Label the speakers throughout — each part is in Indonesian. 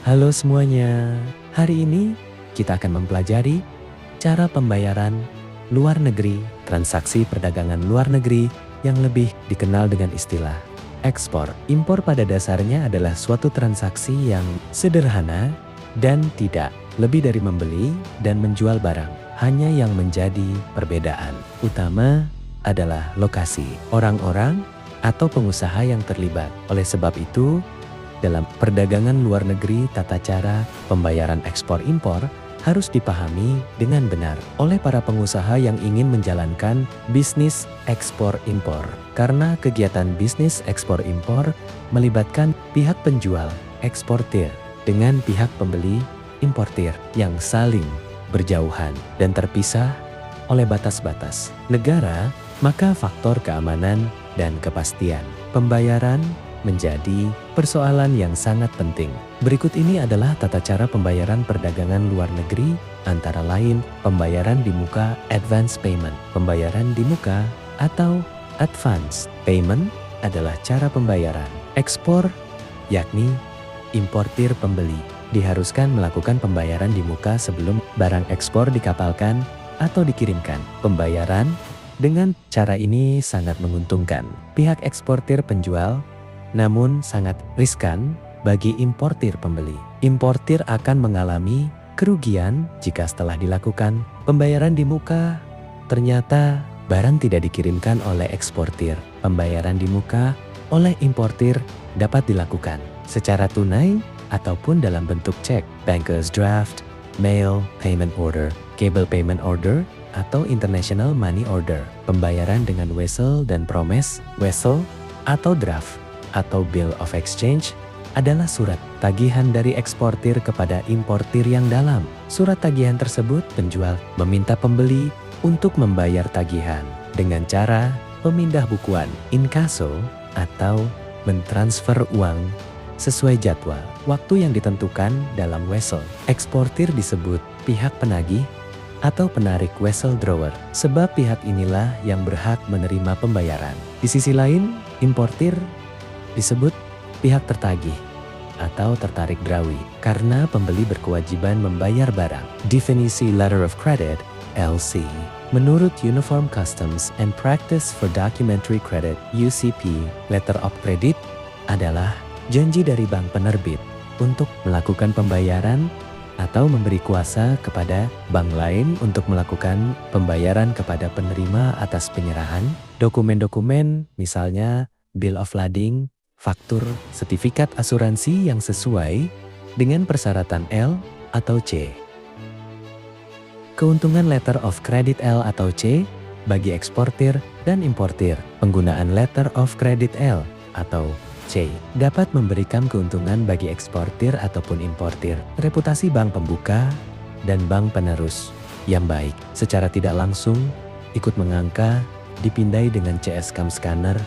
Speaker 1: Halo semuanya, hari ini kita akan mempelajari cara pembayaran luar negeri, transaksi perdagangan luar negeri yang lebih dikenal dengan istilah ekspor. Impor pada dasarnya adalah suatu transaksi yang sederhana dan tidak lebih dari membeli dan menjual barang. Hanya yang menjadi perbedaan utama adalah lokasi, orang-orang, atau pengusaha yang terlibat. Oleh sebab itu, dalam perdagangan luar negeri, tata cara pembayaran ekspor-impor harus dipahami dengan benar oleh para pengusaha yang ingin menjalankan bisnis ekspor-impor. Karena kegiatan bisnis ekspor-impor melibatkan pihak penjual, eksportir, dengan pihak pembeli, importir, yang saling berjauhan dan terpisah oleh batas-batas negara, maka faktor keamanan dan kepastian pembayaran menjadi persoalan yang sangat penting. Berikut ini adalah tata cara pembayaran perdagangan luar negeri, antara lain pembayaran di muka advance payment. Pembayaran di muka atau advance payment adalah cara pembayaran ekspor, yakni importir pembeli diharuskan melakukan pembayaran di muka sebelum barang ekspor dikapalkan atau dikirimkan. Pembayaran dengan cara ini sangat menguntungkan pihak eksportir penjual, namun sangat riskan bagi importir pembeli. Importir akan mengalami kerugian jika setelah dilakukan pembayaran di muka, ternyata barang tidak dikirimkan oleh eksportir. Pembayaran di muka oleh importir dapat dilakukan secara tunai ataupun dalam bentuk cek, banker's draft, mail payment order, cable payment order, atau international money order. Pembayaran dengan wesel dan promise, wesel atau draft atau bill of exchange adalah surat tagihan dari eksportir kepada importir yang dalam. Surat tagihan tersebut penjual meminta pembeli untuk membayar tagihan dengan cara pemindah bukuan, inkaso, atau mentransfer uang sesuai jadwal waktu yang ditentukan dalam wesel. Eksportir disebut pihak penagih atau penarik wesel drawer, sebab pihak inilah yang berhak menerima pembayaran. Di sisi lain, importir disebut pihak tertagih atau tertarik drawi karena pembeli berkewajiban membayar barang. Definisi Letter of Credit, LC. Menurut Uniform Customs and Practice for Documentary Credit, UCP, Letter of Credit adalah janji dari bank penerbit untuk melakukan pembayaran atau memberi kuasa kepada bank lain untuk melakukan pembayaran kepada penerima atas penyerahan dokumen-dokumen, misalnya bill of lading, faktur, sertifikat asuransi yang sesuai dengan persyaratan L atau C. Keuntungan Letter of Credit L atau C bagi eksportir dan importir. Penggunaan Letter of Credit L atau C dapat memberikan keuntungan bagi eksportir ataupun importir. Reputasi bank pembuka dan bank penerus yang baik secara tidak langsung ikut mengangka dipindai dengan CS Cam Scanner,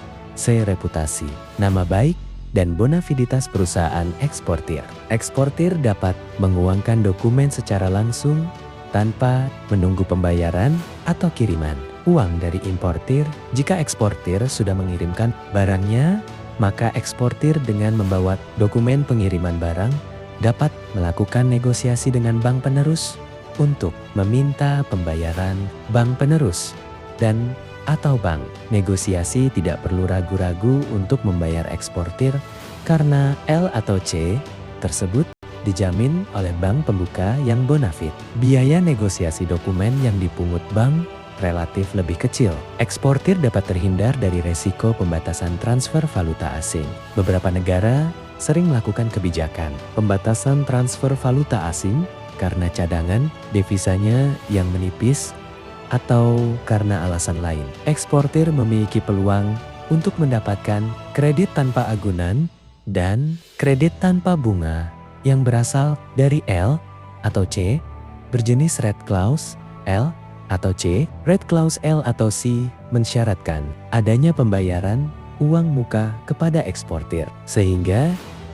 Speaker 1: C. Reputasi, nama baik, dan bonafiditas perusahaan eksportir. Eksportir dapat menguangkan dokumen secara langsung tanpa menunggu pembayaran atau kiriman uang dari importir. Jika eksportir sudah mengirimkan barangnya, maka eksportir dengan membawa dokumen pengiriman barang dapat melakukan negosiasi dengan bank penerus untuk meminta pembayaran bank penerus dan atau bank. Negosiasi tidak perlu ragu-ragu untuk membayar eksportir karena L atau C tersebut dijamin oleh bank pembuka yang bonafid. Biaya negosiasi dokumen yang dipungut bank relatif lebih kecil. Eksportir dapat terhindar dari resiko pembatasan transfer valuta asing. Beberapa negara sering melakukan kebijakan pembatasan transfer valuta asing karena cadangan devisanya yang menipis atau karena alasan lain. Eksportir memiliki peluang untuk mendapatkan kredit tanpa agunan dan kredit tanpa bunga yang berasal dari L atau C berjenis red clause L atau C. Red clause L atau C mensyaratkan adanya pembayaran uang muka kepada eksportir, sehingga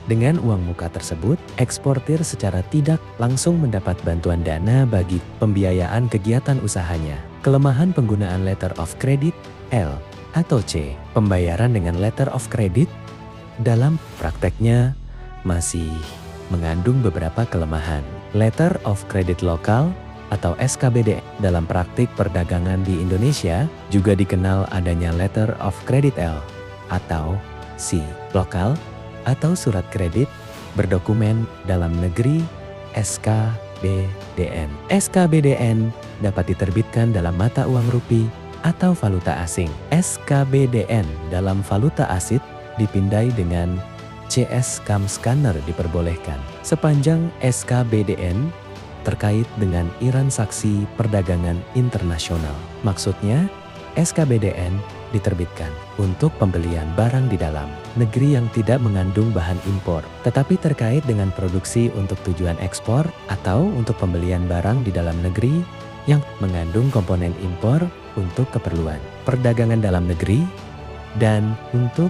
Speaker 1: dengan uang muka tersebut, eksportir secara tidak langsung mendapat bantuan dana bagi pembiayaan kegiatan usahanya. Kelemahan penggunaan letter of credit L atau C. Pembayaran dengan letter of credit dalam prakteknya masih mengandung beberapa kelemahan. Letter of Credit Lokal atau SKBD dalam praktik perdagangan di Indonesia juga dikenal adanya Letter of Credit L atau C, lokal atau surat kredit berdokumen dalam negeri SKBDN. SKBDN dapat diterbitkan dalam mata uang rupiah atau valuta asing. SKBDN dalam valuta asing dipindai dengan CS Cam Scanner diperbolehkan. Sepanjang SKBDN terkait dengan transaksi perdagangan internasional. Maksudnya, SKBDN diterbitkan untuk pembelian barang di dalam negeri yang tidak mengandung bahan impor, tetapi terkait dengan produksi untuk tujuan ekspor atau untuk pembelian barang di dalam negeri yang mengandung komponen impor untuk keperluan perdagangan dalam negeri dan untuk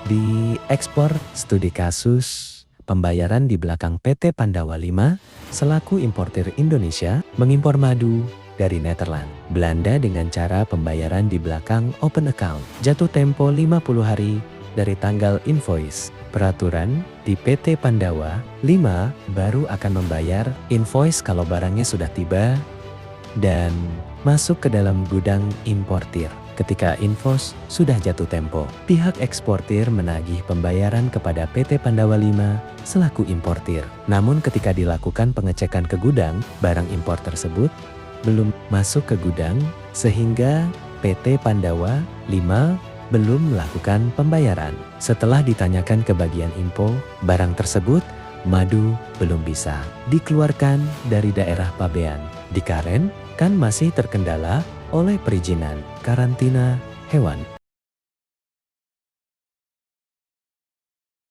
Speaker 1: diekspor. Studi kasus pembayaran di belakang PT Pandawa 5 selaku importir Indonesia mengimpor madu dari Nederland, Belanda dengan cara pembayaran di belakang open account. Jatuh tempo 50 hari dari tanggal invoice. Peraturan di PT Pandawa 5 baru akan membayar invoice kalau barangnya sudah tiba dan masuk ke dalam gudang importir. Ketika invoice sudah jatuh tempo, pihak eksportir menagih pembayaran kepada PT Pandawa 5 selaku importir. Namun ketika dilakukan pengecekan ke gudang, barang impor tersebut belum masuk ke gudang sehingga PT Pandawa 5 belum melakukan pembayaran. Setelah ditanyakan ke bagian info, barang tersebut madu belum bisa dikeluarkan dari daerah pabean. Dikarenakan masih terkendala oleh perizinan karantina hewan.